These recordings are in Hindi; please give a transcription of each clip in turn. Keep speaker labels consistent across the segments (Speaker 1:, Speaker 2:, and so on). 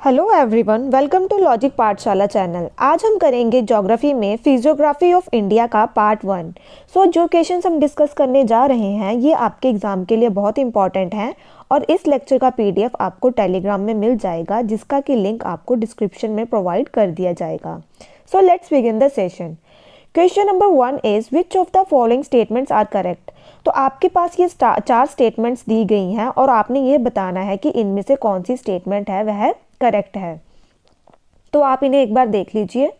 Speaker 1: Hello everyone, welcome to logic Pathshala channel. आज हम करेंगे ज्योग्राफी में फिजियोग्राफी ऑफ इंडिया का पार्ट 1। जो क्वेश्चंस हम डिस्कस करने जा रहे हैं ये आपके एग्जाम के लिए बहुत इंपॉर्टेंट हैं और इस लेक्चर का पीडीएफ आपको टेलीग्राम में मिल जाएगा, जिसका कि लिंक आपको डिस्क्रिप्शन में प्रोवाइड कर दिया जाएगा। So let's begin the session. Question number 1 is which of the following statements are correct. तो आपके पास ये 4 स्टेटमेंट्स दी गई हैं और आपने ये बताना है कि इनमें से कौन सी स्टेटमेंट है वह करेक्ट है। तो आप इन्हें एक बार देख लीजिए।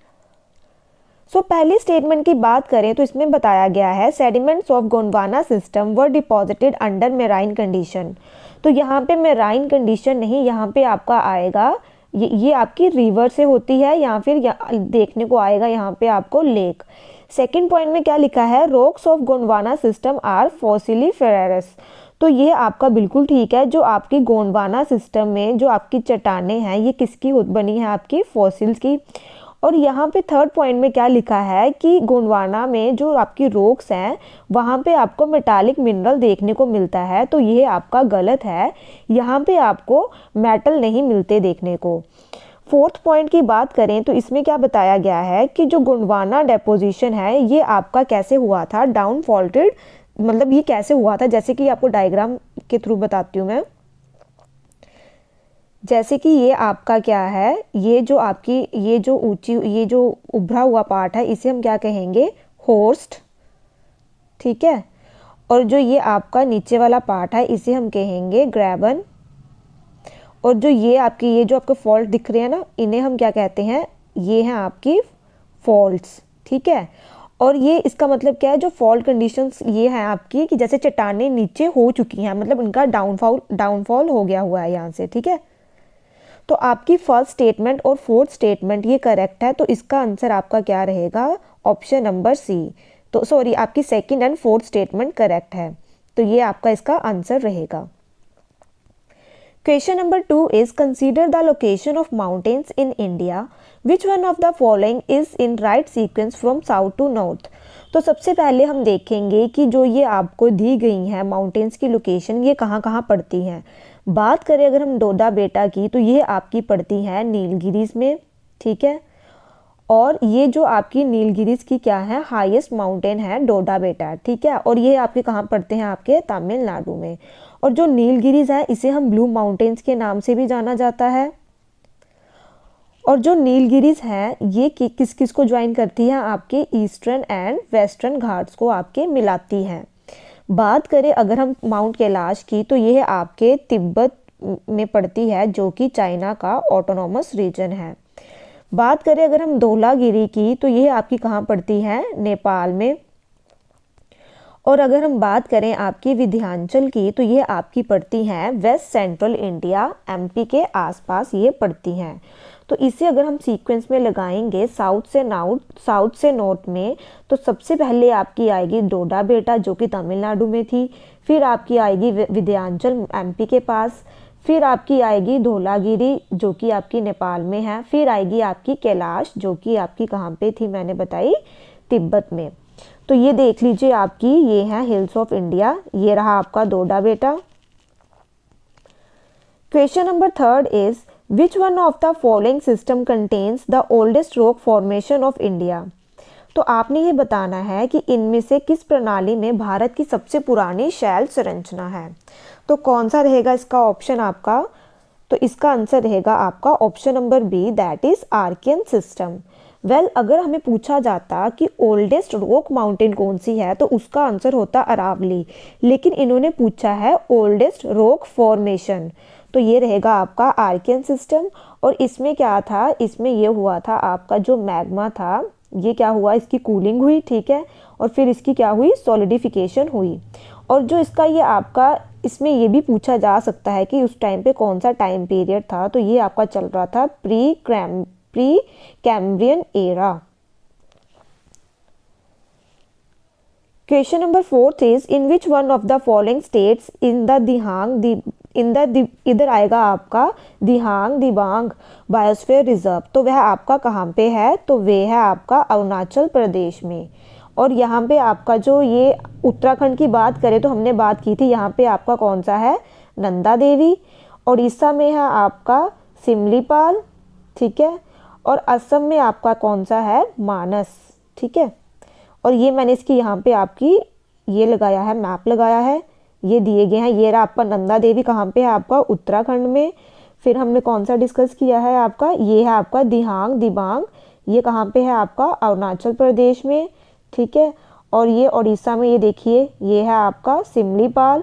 Speaker 1: पहली स्टेटमेंट की बात करें तो इसमें बताया गया है sediments of Gondwana system were deposited under marine condition. तो यहाँ पे मेराइन कंडीशन नहीं, यहाँ पे आपका आएगा ये आपकी रिवर से होती है या फिर देखने को आएगा यहाँ पे आपको लेक। सेकंड पॉइंट में क्या लिखा है, rocks of Gondwana system are fossiliferous. तो ये आपका बिल्कुल ठीक है। जो आपकी गोंडवाना सिस्टम में जो आपकी चट्टानें हैं ये किसकी बनी है, आपकी फॉसिल्स की। और यहाँ पे थर्ड पॉइंट में क्या लिखा है कि गोंडवाना में जो आपकी रॉक्स हैं वहाँ पे आपको मेटालिक मिनरल देखने को मिलता है। तो ये आपका गलत है, यहाँ पे आपको मेटल नहीं मिलते देखने को। फोर्थ पॉइंट की बात करें तो इसमें क्या बताया गया है कि जो गोंडवाना डेपोजिशन है ये आपका कैसे हुआ था, डाउन फॉल्टेड, मतलब ये कैसे हुआ था, जैसे कि आपको डायग्राम के थ्रू बताती हूँ मैं। जैसे कि ये आपका क्या है, ये जो आपकी ये जो उभरा हुआ पार्ट है इसे हम क्या कहेंगे, होस्ट, ठीक है। और जो ये आपका नीचे वाला पार्ट है इसे हम कहेंगे ग्रेबन। और जो ये जो आपके फॉल्ट दिख रहे हैं ना, इन्हें हम क्या कहते हैं, ये हैं आपकी फॉल्ट्स, ठीक है। और ये इसका मतलब क्या है, जो फॉल्ट कंडीशंस ये हैं आपकी कि जैसे चट्टानें नीचे हो चुकी हैं, मतलब इनका डाउनफॉल हो गया हुआ है यहाँ से, ठीक है। तो आपकी फर्स्ट स्टेटमेंट और फोर्थ स्टेटमेंट ये करेक्ट है। तो इसका आंसर आपका क्या रहेगा, ऑप्शन नंबर सी। तो सॉरी, आपकी second and fourth statement correct है, तो ये आपका इसका आंसर रहेगा। Question number 2 is consider the location of mountains in India. Which one of the following is in right sequence from south to north? तो सबसे पहले हम देखेंगे कि जो ये आपको दी गई हैं माउंटेन्स की लोकेशन ये कहाँ कहाँ पड़ती हैं। बात करें अगर हम डोडा बेटा की तो ये आपकी पड़ती हैं नीलगिरीज में, ठीक है। और ये जो आपकी नीलगिरीज की क्या है, हाईएस्ट माउंटेन है डोडा बेटा, ठीक है। और ये आपके कहाँ पड़ते हैं, आपके तमिलनाडु में। और जो नीलगिरीज है इसे हम ब्लू माउंटेन्स के नाम से भी जाना जाता है। और जो नीलगिरीज है ये किस किस को ज्वाइन करती है, आपके ईस्टर्न एंड वेस्टर्न घाट्स को आपके मिलाती हैं। बात करें अगर हम माउंट कैलाश की तो यह आपके तिब्बत में पड़ती है, जो कि चाइना का ऑटोनॉमस रीजन है। बात करें अगर हम धौलागिरी की तो यह आपकी कहाँ पड़ती है, नेपाल में। और अगर हम बात करें आपकी विंध्याचल की तो ये आपकी पड़ती हैं वेस्ट सेंट्रल इंडिया, एमपी के आसपास ये पड़ती हैं। तो इसे अगर हम सीक्वेंस में लगाएंगे साउथ से नॉर्थ में, तो सबसे पहले आपकी आएगी डोडा बेटा जो कि तमिलनाडु में थी, फिर आपकी आएगी विंध्याचल एमपी के पास, फिर आपकी आएगी धौलागिरी जो कि आपकी नेपाल में है, फिर आएगी आपकी कैलाश जो कि आपकी कहाँ पे थी, मैंने बताई तिब्बत में। तो ये देख लीजिए आपकी ये है हिल्स ऑफ इंडिया, ये रहा आपका डोडा बेटा। Question number 3 is which one of the following system contains the oldest rock formation of India. तो आपने ये बताना है कि इनमें से किस प्रणाली में भारत की सबसे पुरानी शैल संरचना है। तो कौन सा रहेगा इसका ऑप्शन आपका, तो इसका आंसर रहेगा आपका option number B, that is Archaean system. अगर हमें पूछा जाता कि ओल्डेस्ट रॉक माउंटेन कौन सी है तो उसका आंसर होता अरावली, लेकिन इन्होंने पूछा है ओल्डेस्ट रॉक फॉर्मेशन, तो ये रहेगा आपका आर्कियन सिस्टम। और इसमें क्या था, इसमें ये हुआ था आपका जो मैग्मा था ये क्या हुआ, इसकी कूलिंग हुई, ठीक है। और फिर इसकी क्या हुई, सॉलिडिफिकेशन हुई। और जो इसका ये आपका इसमें ये भी पूछा जा सकता है कि उस टाइम पे कौन सा टाइम पीरियड था, तो ये आपका चल रहा था pre Cambrian era. Question number 4 is in which one of the following states in the इधर आएगा आपका दिहांग दिबांग बायोस्फीयर रिजर्व। तो वह आपका कहाँ पे है, तो वह है आपका अरुणाचल प्रदेश में। और यहाँ पे आपका जो ये उत्तराखंड की बात करें तो हमने बात की थी, यहाँ पे आपका कौन सा है, नंदा देवी। उड़ीसा में है आपका सिमलीपाल, ठीक है। और असम में आपका कौन सा है, मानस, ठीक है। और ये मैंने इसकी यहाँ पे आपकी ये लगाया है, मैप लगाया है, ये दिए गए हैं। ये रहा आपका नंदा देवी, कहाँ पे है आपका, उत्तराखंड में। फिर हमने कौन सा डिस्कस किया है आपका, ये है आपका दिहांग दिबांग, ये कहाँ पे है आपका, अरुणाचल प्रदेश में, ठीक है। और ये उड़ीसा में, ये देखिए ये है आपका सिमलीपाल।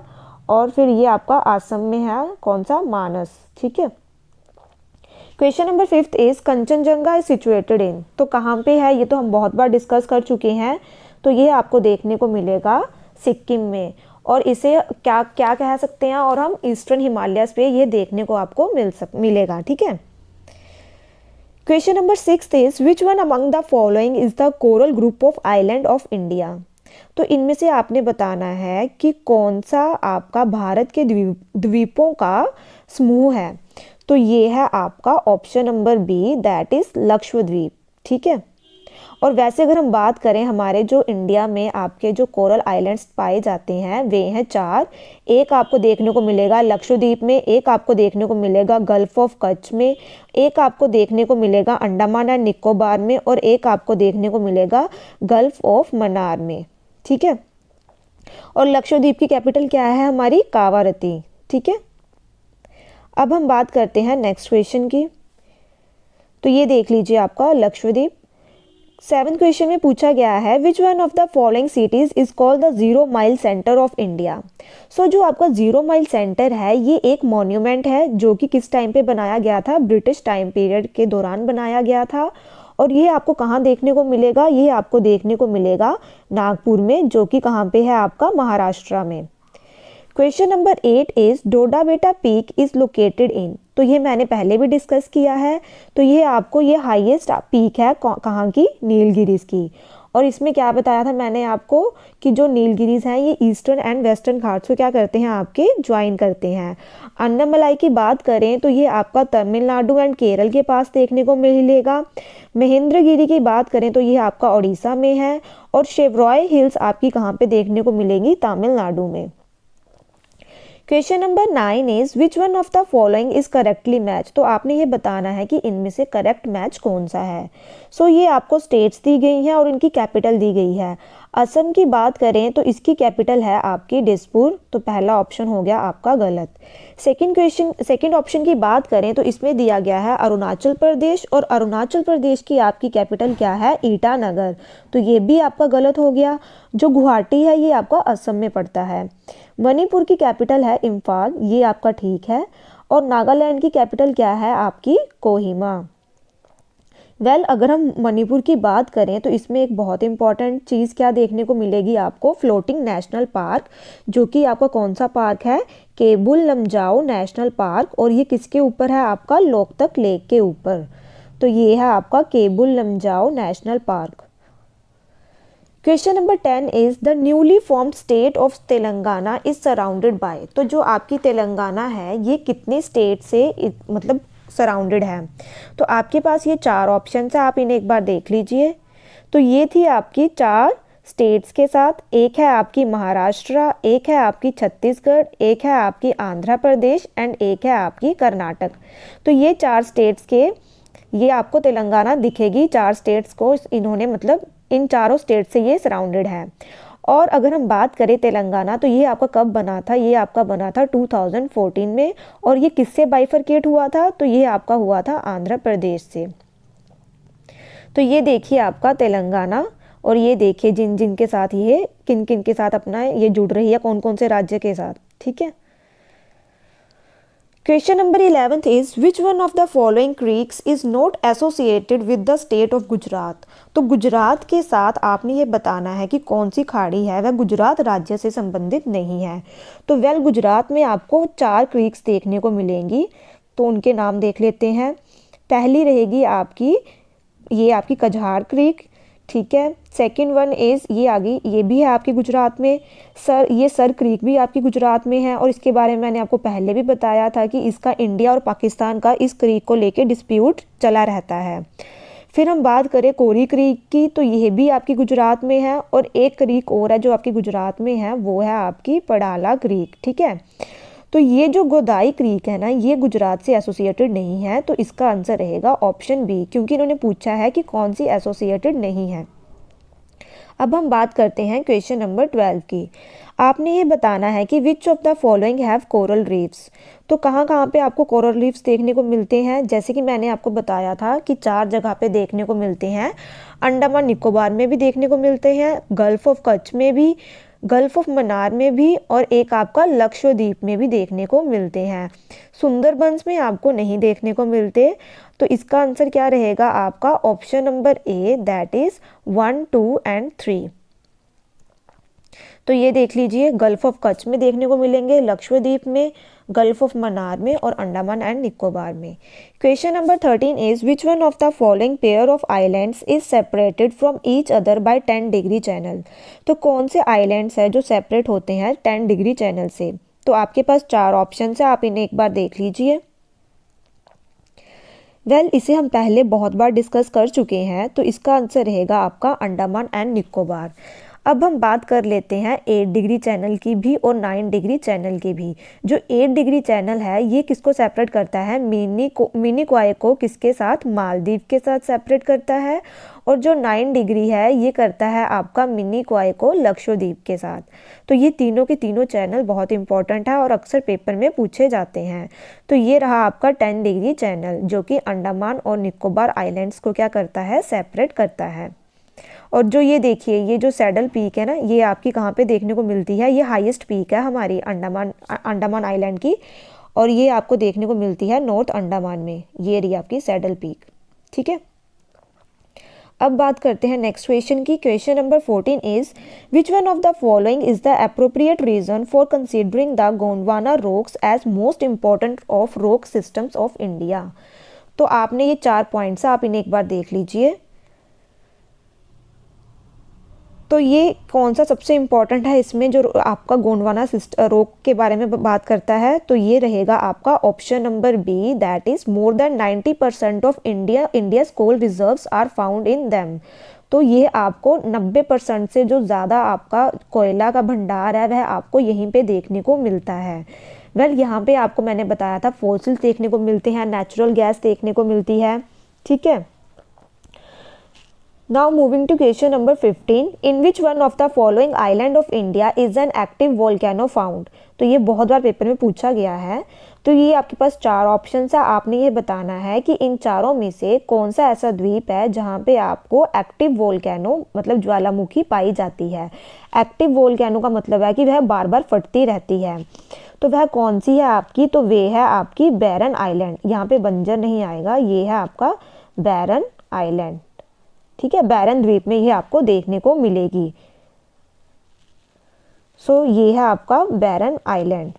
Speaker 1: और फिर ये आपका आसम में है कौन सा, मानस, ठीक है। Question number 5 is Kanchenjunga is situated in, तो कहाँ पे है, ये तो हम बहुत बार डिस्कस कर चुके हैं। तो ये आपको देखने को मिलेगा सिक्किम में, और इसे क्या क्या कह सकते हैं, और हम ईस्टर्न हिमालयस पे ये देखने को आपको मिलेगा, ठीक है। Question number 6 is which one among the following is the coral group of island of India, तो इनमें से आपने बताना है कि कौन सा आपका भारत के द्वीपों का समूह है। तो ये है आपका option number B, that is Lakshadweep, ठीक है। और वैसे अगर हम बात करें हमारे जो इंडिया में आपके जो कोरल आइलैंड्स पाए जाते हैं वे हैं 4। एक आपको देखने को मिलेगा लक्षद्वीप में, एक आपको देखने को मिलेगा गल्फ ऑफ कच्छ में, एक आपको देखने को मिलेगा अंडमान एंड निकोबार में, और एक आपको देखने को मिलेगा गल्फ ऑफ मन्नार में, ठीक है। और लक्षद्वीप की कैपिटल क्या है हमारी, कावारती, ठीक है। अब हम बात करते हैं नेक्स्ट क्वेश्चन की। तो ये देख लीजिए आपका लक्षद्वीप। 7th क्वेश्चन में पूछा गया है which one of the following cities is called the 0 mile centre of India. So जो आपका 0 माइल सेंटर है ये एक मॉन्यूमेंट है जो कि किस टाइम पे बनाया गया था, ब्रिटिश टाइम पीरियड के दौरान बनाया गया था। और ये आपको कहाँ देखने को मिलेगा, ये आपको देखने को मिलेगा नागपुर में, जो कि कहाँ पे है आपका, महाराष्ट्र में। क्वेश्चन नंबर 8 इज डोडा बेटा पीक इज लोकेटेड इन, तो ये मैंने पहले भी डिस्कस किया है। तो ये आपको ये हाईएस्ट पीक है कहाँ की, नीलगिरीज की। और इसमें क्या बताया था मैंने आपको कि जो नीलगिरीज हैं ये ईस्टर्न एंड वेस्टर्न घाट्स को क्या करते हैं, आपके ज्वाइन करते हैं। अन्नामलाई की बात करें तो ये आपका तमिलनाडु एंड केरल के पास देखने को मिलेगा। महेंद्रगिरी की बात करें तो ये आपका उड़ीसा में है। और शेवरॉय हिल्स आपकी कहाँ पे देखने को मिलेंगी, तमिलनाडु में। Question number 9 is which one of the following is correctly match, तो आपने ये बताना है कि इनमें से करेक्ट मैच कौन सा है। सो ये आपको स्टेट्स दी गई हैं और इनकी कैपिटल दी गई है। असम की बात करें तो इसकी कैपिटल है आपकी दिसपुर, तो पहला ऑप्शन हो गया आपका गलत। सेकंड ऑप्शन की बात करें तो इसमें दिया गया है अरुणाचल प्रदेश, और अरुणाचल प्रदेश की आपकी कैपिटल क्या है, ईटानगर, तो ये भी आपका गलत हो गया। जो गुवाहाटी है ये आपका असम में पड़ता है। मणिपुर की कैपिटल है इम्फाल, ये आपका ठीक है। और नागालैंड की कैपिटल क्या है आपकी, कोहिमा। अगर हम मणिपुर की बात करें तो इसमें एक बहुत इंपॉर्टेंट चीज़ क्या देखने को मिलेगी आपको, फ्लोटिंग नेशनल पार्क, जो कि आपका कौन सा पार्क है, केबुल लमजाओ नेशनल पार्क। और ये किसके ऊपर है आपका, लोकतक लेक के ऊपर। तो ये है आपका Keibul Lamjao national park. Question number 10 is the newly formed state of Telangana is surrounded by, तो जो आपकी तेलंगाना है ये कितने स्टेट से मतलब सराउंडेड है। तो आपके पास ये 4 ऑप्शन है, आप इन्हें एक बार देख लीजिए। तो ये थी आपकी 4 स्टेट्स के साथ, एक है आपकी महाराष्ट्र, एक है आपकी छत्तीसगढ़, एक है आपकी आंध्र प्रदेश एंड एक है आपकी कर्नाटक। तो ये 4 स्टेट्स के, ये आपको तेलंगाना दिखेगी, 4 स्टेट्स को इन्होंने मतलब इन चारों स्टेट से ये सराउंडेड है। और अगर हम बात करें तेलंगाना तो ये आपका कब बना था, ये आपका बना था 2014 में। और ये किससे बाइफरकेट हुआ था, तो ये आपका हुआ था आंध्र प्रदेश से। तो ये देखिए आपका तेलंगाना, और ये देखिए जिन जिन के साथ ये किन किन के साथ अपना ये जुड़ रही है, कौन कौन से राज्य के साथ, ठीक है। Question number 11 is which one of the following creeks is not associated with the state of Gujarat, तो गुजरात के साथ आपने ये बताना है कि कौन सी खाड़ी है वह गुजरात राज्य से संबंधित नहीं है। तो गुजरात में आपको 4 क्रीक्स देखने को मिलेंगी, तो उनके नाम देख लेते हैं। पहली रहेगी आपकी ये आपकी कझार क्रीक, ठीक है। सेकंड वन इज़ ये आ गई, ये भी है आपकी गुजरात में। सर क्रीक भी आपकी गुजरात में है, और इसके बारे में मैंने आपको पहले भी बताया था कि इसका इंडिया और पाकिस्तान का इस क्रीक को लेके डिस्प्यूट चला रहता है। फिर हम बात करें कोरी क्रीक की, तो यह भी आपकी गुजरात में है। और एक क्रीक और है जो आपकी गुजरात में है, वो है आपकी पड़ाला क्रीक, ठीक है। तो ये जो गोदाई क्रीक है ना, ये गुजरात से एसोसिएटेड नहीं है, तो इसका आंसर रहेगा ऑप्शन बी, क्योंकि इन्होंने पूछा है कि कौन सी एसोसिएटेड नहीं है। अब हम बात करते हैं क्वेश्चन नंबर 12 की। आपने ये बताना है कि विच of the following have coral reefs. तो कहाँ कहाँ पे आपको कोरल रीफ्स देखने को मिलते हैं, जैसे कि मैंने आपको बताया था कि 4 जगह पे देखने को मिलते हैं। अंडमान निकोबार में भी देखने को मिलते हैं, गल्फ ऑफ कच्छ में भी, गल्फ ऑफ मन्नार में भी, और एक आपका लक्षद्वीप में भी देखने को मिलते हैं। सुंदरबंस में आपको नहीं देखने को मिलते। तो इसका आंसर क्या रहेगा आपका option number A, that is 1, 2 and 3। तो ये देख लीजिए, गल्फ ऑफ कच्छ में देखने को मिलेंगे, लक्षद्वीप में, गल्फ ऑफ मन्नार में और अंडमान एंड निकोबार में। Question number 13 is which one of the following pair of islands is separated from each other by 10 degree channel. तो कौन से आइलैंड्स है जो सेपरेट होते हैं 10 डिग्री चैनल से। तो आपके पास 4 ऑप्शन है, आप इन्हें एक बार देख लीजिए। इसे हम पहले बहुत बार डिस्कस कर चुके हैं, तो इसका आंसर रहेगा आपका अंडमान एंड निकोबार। अब हम बात कर लेते हैं 8 डिग्री चैनल की भी और 9 डिग्री चैनल की भी। जो 8 डिग्री चैनल है ये किसको सेपरेट करता है, मिनिकॉय को किसके साथ, मालदीव के साथ सेपरेट करता है। और जो 9 डिग्री है ये करता है आपका मिनिकॉय को लक्षद्वीप के साथ। तो ये तीनों के तीनों चैनल बहुत इंपॉर्टेंट है और अक्सर पेपर में पूछे जाते हैं। तो ये रहा आपका 10 डिग्री चैनल, जो कि अंडमान और निकोबार आइलैंड्स को क्या करता है, सेपरेट करता है। और जो ये देखिए, ये जो सैडल पीक है ना, ये आपकी कहाँ पे देखने को मिलती है, ये हाईएस्ट पीक है हमारी अंडमान आइलैंड की, और ये आपको देखने को मिलती है नॉर्थ अंडमान में। ये रही आपकी सैडल पीक, ठीक है। अब बात करते हैं नेक्स्ट क्वेश्चन की। Question number 14 is which one of the following is the appropriate reason for considering the Gondwana rocks as most important of rock systems of India. तो आपने ये 4 पॉइंट्स, आप इन्हें एक बार देख लीजिए। तो ये कौन सा सबसे इम्पॉर्टेंट है इसमें, जो आपका गोंडवाना रॉक के बारे में बात करता है। तो ये रहेगा आपका option number B, that is more than 90% of India's coal reserves are found in them. तो ये आपको 90% से जो ज़्यादा आपका कोयला का भंडार है वह आपको यहीं पे देखने को मिलता है। यहाँ पे आपको मैंने बताया था फॉसिल्स देखने को मिलते हैं, नेचुरल गैस देखने को मिलती है, ठीक है। Now moving to question number 15, in which one of the following island of India is an active volcano found? तो ये बहुत बार पेपर में पूछा गया है। तो ये आपके पास 4 ऑप्शन है, आपने ये बताना है कि इन चारों में से कौन सा ऐसा द्वीप है जहाँ पे आपको एक्टिव वोल्केनो मतलब ज्वालामुखी पाई जाती है। एक्टिव वोल्केनो का मतलब है कि वह बार बार फटती रहती है। तो वह कौन सी है आपकी, तो वे है आपकी बैरन आइलैंड। यहाँ पे बंजर नहीं आएगा, ये है आपका बैरन आइलैंड, ठीक है। बैरन द्वीप में ये आपको देखने को मिलेगी। ये है आपका Barren Island.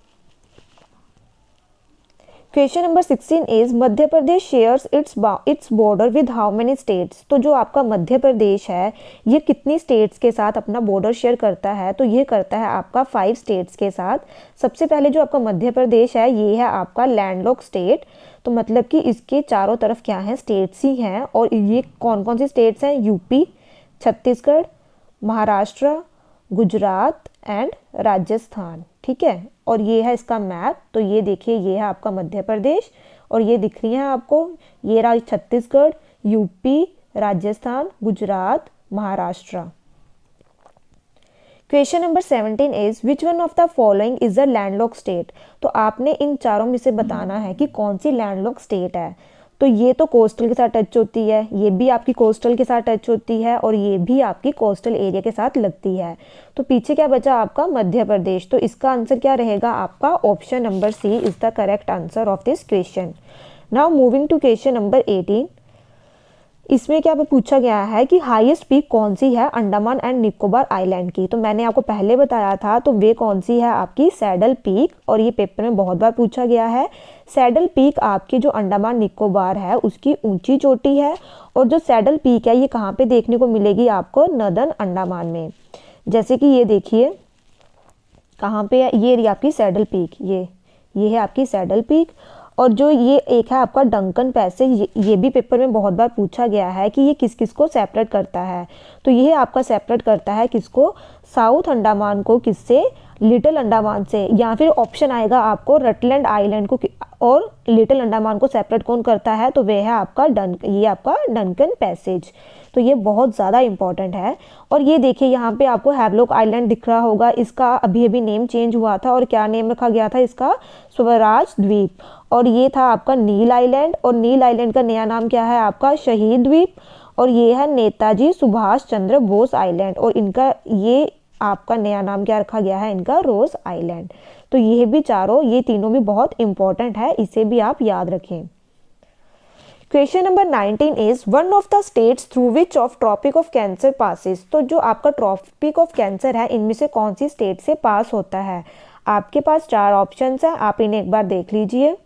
Speaker 1: Question number 16 is Madhya Pradesh shares its border with how many states. तो जो आपका मध्य प्रदेश है ये कितनी स्टेट्स के साथ अपना बॉर्डर शेयर करता है, तो ये करता है आपका 5 स्टेट्स के साथ। सबसे पहले जो आपका मध्य प्रदेश है ये है आपका लैंडलॉक स्टेट। तो मतलब कि इसके चारों तरफ क्या है, स्टेट्स ही हैं। और ये कौन कौन सी स्टेट्स हैं, यूपी, छत्तीसगढ़, महाराष्ट्र, गुजरात एंड राजस्थान, ठीक है। और ये है इसका मैप। तो ये देखिए, ये है आपका मध्य प्रदेश और ये दिख रही हैं आपको, ये रहा Chhattisgarh, UP, Rajasthan, Gujarat, Maharashtra. Question number 17 is which one of the following is a landlocked state. तो आपने इन चारों में से बताना है कि कौन सी लैंडलॉक स्टेट है। तो ये तो कोस्टल के साथ टच होती है, ये भी आपकी कोस्टल के साथ टच होती है और ये भी आपकी कोस्टल एरिया के साथ लगती है। तो पीछे क्या बचा आपका, मध्य प्रदेश। तो इसका आंसर क्या रहेगा आपका, option number C is the correct answer of this question. Now moving to question number 18। इसमें क्या पूछा गया है कि हाईएस्ट पीक कौन सी है अंडमान एंड निकोबार आइलैंड की। तो मैंने आपको पहले बताया था, तो वे कौन सी है आपकी सैडल पीक, और ये पेपर में बहुत बार पूछा गया है। सैडल पीक आपकी जो अंडमान निकोबार है उसकी ऊंची चोटी है, और जो सैडल पीक है ये कहाँ पे देखने को मिलेगी आपको, नदन अंडमान में। जैसे कि ये देखिए कहाँ पे है, ये रही आपकी सैडल पीक, ये है आपकी सैडल पीक। और जो ये एक है आपका डंकन पैसेज, ये भी पेपर में बहुत बार पूछा गया है कि ये किस किस को सेपरेट करता है। तो ये आपका सेपरेट करता है किसको, साउथ अंडमान को किससे, लिटिल अंडमान से, या फिर ऑप्शन आएगा आपको रटलैंड आइलैंड को और लिटिल अंडमान को सेपरेट कौन करता है, तो वह है आपका ये आपका डंकन पैसेज। तो ये बहुत ज़्यादा इंपॉर्टेंट है। और ये देखिए यहाँ पे आपको हैवलॉक आइलैंड दिख रहा होगा, इसका अभी अभी नेम चेंज हुआ था और क्या नेम रखा गया था इसका, स्वराज द्वीप। और ये था आपका नील आइलैंड, और नील आइलैंड का नया नाम क्या है आपका, शहीद द्वीप। और ये है नेताजी सुभाष चंद्र बोस आइलैंड, और इनका ये आपका नया नाम क्या रखा गया है इनका, रोज आइलैंड। तो ये भी चारों, ये तीनों भी बहुत इंपॉर्टेंट है, इसे भी आप याद रखें। Question number 19 is one of the states through which of tropic of cancer passes. तो जो आपका ट्रॉपिक ऑफ कैंसर है इनमें से कौन सी स्टेट से पास होता है। आपके पास 4 ऑप्शंस हैं, आप इन्हें एक बार देख लीजिए।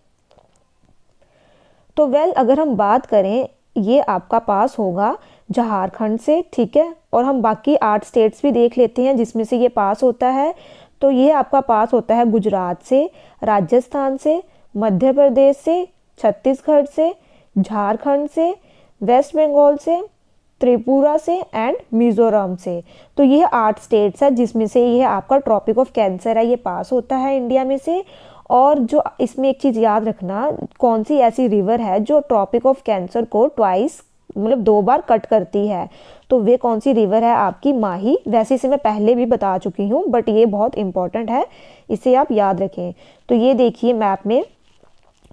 Speaker 1: तो अगर हम बात करें, ये आपका पास होगा झारखंड से, ठीक है। और हम बाकी 8 स्टेट्स भी देख लेते हैं जिसमें से ये पास होता है। तो ये आपका पास होता है गुजरात से, राजस्थान से, मध्य प्रदेश से, छत्तीसगढ़ से, झारखंड से, वेस्ट बंगाल से, त्रिपुरा से एंड मिजोरम से। तो ये 8 स्टेट्स है जिसमें से ये आपका ट्रॉपिक ऑफ कैंसर है, ये पास होता है इंडिया में से। और जो इसमें एक चीज़ याद रखना, कौन सी ऐसी रिवर है जो ट्रॉपिक ऑफ कैंसर को ट्वाइस मतलब 2 बार कट करती है, तो वे कौन सी रिवर है आपकी, माही। वैसे इसे मैं पहले भी बता चुकी हूँ बट ये बहुत इंपॉर्टेंट है, इसे आप याद रखें। तो ये देखिए मैप में,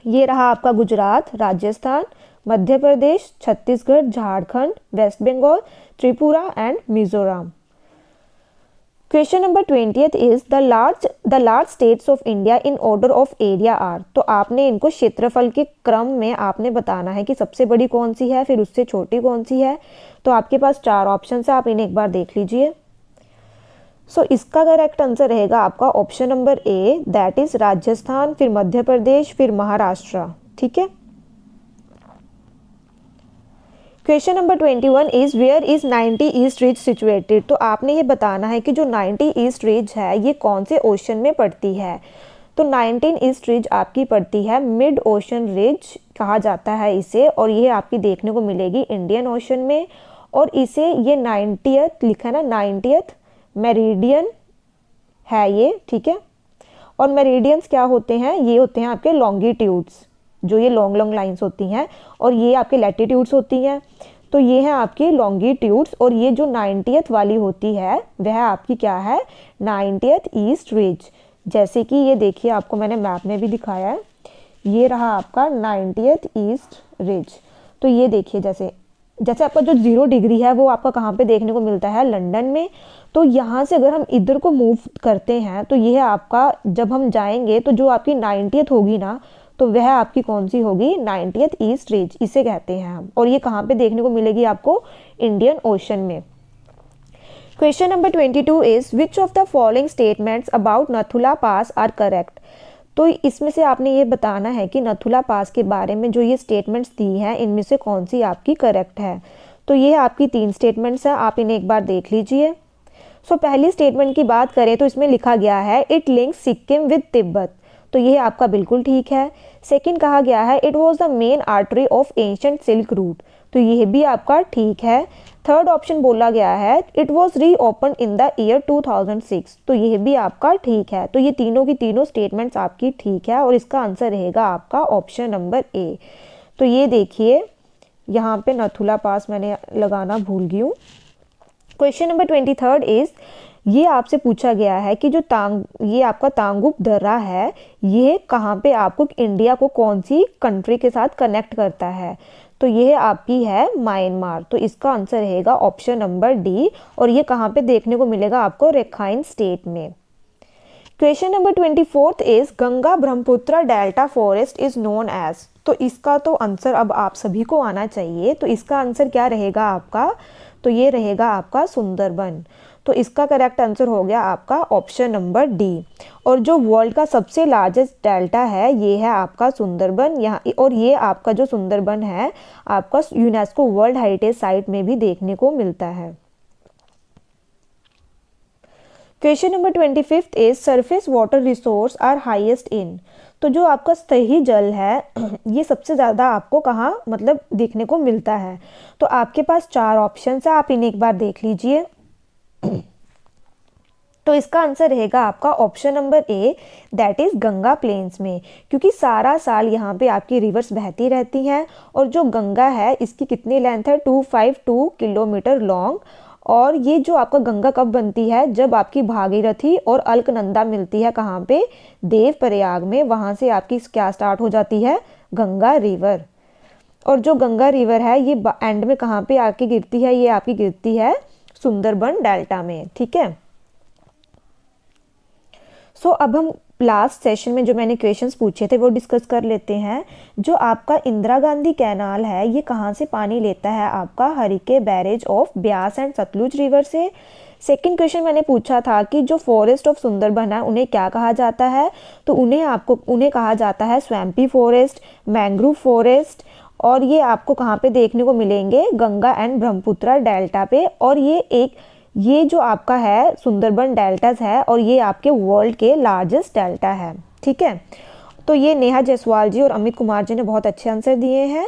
Speaker 1: ये रहा आपका Gujarat, Rajasthan, Madhya Pradesh, Chhattisgarh, Jharkhand, West Bengal, Tripura and Mizoram. Question number 20 is the large states of India in order of area are. तो आपने इनको क्षेत्रफल के क्रम में आपने बताना है कि सबसे बड़ी कौन सी है, फिर उससे छोटी कौन सी है। तो आपके पास 4 ऑप्शन है, आप इन्हें एक बार देख लीजिए। सो इसका करेक्ट आंसर रहेगा आपका option number A, that is Rajasthan, फिर मध्य प्रदेश, फिर महाराष्ट्र, ठीक है। Question number 21 is where is 90 east ridge situated. तो आपने ये बताना है कि जो 90 ईस्ट रिज है ये कौन से ओशन में पड़ती है। तो 19 ईस्ट रिज आपकी पड़ती है मिड ओशन रिज कहा जाता है इसे, और ये आपकी देखने को मिलेगी इंडियन ओशन में। और इसे ये 90th लिखा है ना, 90th मेरिडियन है ये, ठीक है। और मेरिडियंस क्या होते हैं, ये होते हैं आपके लॉन्गिट्यूड्स, जो ये लॉन्ग लाइंस होती हैं, और ये आपके लैटिट्यूड्स होती हैं। तो ये हैं आपकी लॉन्गिट्यूड्स, और ये जो 90th वाली होती है वह आपकी क्या है, 90th ईस्ट रिज। जैसे कि ये देखिए, आपको मैंने मैप में भी दिखाया है, ये रहा आपका 90th ईस्ट रिज। तो ये देखिए, जैसे आपका जो 0 डिग्री है वो आपका कहाँ पे देखने को मिलता है, लंदन में। तो यहाँ से अगर हम इधर को मूव करते हैं तो यह आपका, जब हम जाएंगे तो जो आपकी 90th होगी ना, तो वह आपकी कौन सी होगी, 90th ईस्ट रिज इसे कहते हैं हम। और ये कहाँ पे देखने को मिलेगी आपको, इंडियन ओशन में। Question number 22 is which of the following statements about Nathula pass are correct. तो इसमें से आपने ये बताना है कि नथुला पास के बारे में जो ये स्टेटमेंट्स दी हैं इनमें से कौन सी आपकी करेक्ट है। तो ये आपकी 3 स्टेटमेंट्स हैं, आप इन्हें एक बार देख लीजिए। सो पहली स्टेटमेंट की बात करें तो इसमें लिखा गया है it links Sikkim with Tibet. तो ये आपका बिल्कुल ठीक है। सेकंड कहा गया है it was the main artery of ancient silk route. तो यह भी आपका ठीक है। थर्ड ऑप्शन बोला गया है it was reopen in the year 2006। तो यह भी आपका ठीक है। तो ये तीनों की तीनों स्टेटमेंट्स आपकी ठीक है, और इसका आंसर रहेगा आपका ऑप्शन नंबर ए। तो ये देखिए, यहाँ पे नथुला पास मैंने लगाना भूल गई हूँ। क्वेश्चन नंबर 23 इज, ये आपसे पूछा गया है कि जो ये आपका तांगुप दर्रा है, ये कहाँ पे आपको इंडिया को कौन सी कंट्री के साथ कनेक्ट करता है। तो ये आपकी है म्यांमार। तो इसका आंसर रहेगा ऑप्शन नंबर डी, और ये कहाँ पे देखने को मिलेगा आपको, रखाइन स्टेट में। Question number 24 is Ganga Brahmaputra delta forest is known as. तो इसका तो आंसर अब आप सभी को आना चाहिए। तो इसका आंसर क्या रहेगा आपका, तो ये रहेगा आपका सुंदरबन। तो इसका करेक्ट आंसर हो गया आपका ऑप्शन नंबर डी। और जो वर्ल्ड का सबसे लार्जेस्ट डेल्टा है ये है आपका सुंदरबन यहाँ, और ये आपका जो सुंदरबन है आपका यूनेस्को वर्ल्ड हेरिटेज साइट में भी देखने को मिलता है। Question number 25 is surface water resource are highest in. तो जो आपका सतही जल है ये सबसे ज़्यादा आपको कहाँ मतलब देखने को मिलता है। तो आपके पास 4 ऑप्शन है, आप इन्हें एक बार देख लीजिए। तो इसका आंसर रहेगा आपका option number A, that is Ganga plains में, क्योंकि सारा साल यहाँ पे आपकी रिवर्स बहती रहती हैं। और जो गंगा है इसकी कितनी लेंथ है, 252 किलोमीटर लॉन्ग। और ये जो आपका गंगा कब बनती है, जब आपकी भागीरथी और अलकनंदा मिलती है कहाँ पे, देवप्रयाग में, वहाँ से आपकी क्या स्टार्ट हो जाती है, गंगा रिवर। और जो गंगा रिवर है ये एंड में कहाँ पे आके गिरती है, ये आपकी गिरती है सुंदरबन डेल्टा में। ठीक है, सो अब हम लास्ट सेशन में जो मैंने क्वेश्चंस पूछे थे वो डिस्कस कर लेते हैं। जो आपका इंदिरा गांधी कैनाल है ये कहाँ से पानी लेता है, आपका Harike barrage of Beas and Sutlej river से। सेकंड क्वेश्चन मैंने पूछा था कि जो फॉरेस्ट ऑफ सुंदरबन है उन्हें क्या कहा जाता है, तो उन्हें कहा जाता है स्वैम्पी फॉरेस्ट, मैंग्रोव फॉरेस्ट। और ये आपको कहाँ पे देखने को मिलेंगे, गंगा एंड ब्रह्मपुत्र डेल्टा पे। और ये जो आपका है सुंदरबन डेल्टास है और ये आपके वर्ल्ड के लार्जेस्ट डेल्टा है। ठीक है, तो ये नेहा जायसवाल जी और अमित कुमार जी ने बहुत अच्छे आंसर दिए हैं।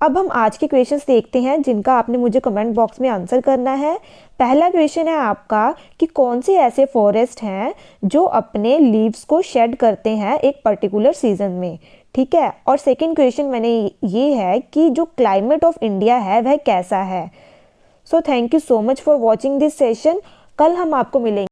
Speaker 1: अब हम आज के क्वेश्चंस देखते हैं जिनका आपने मुझे कमेंट बॉक्स में आंसर करना है। पहला क्वेश्चन है आपका कि कौन से ऐसे फॉरेस्ट हैं जो अपने लीव्स को शेड करते हैं एक पर्टिकुलर सीजन में। ठीक है, और सेकंड क्वेश्चन मैंने ये है कि जो क्लाइमेट ऑफ इंडिया है वह कैसा है। So thank you so much for watching this session. कल हम आपको मिलेंगे।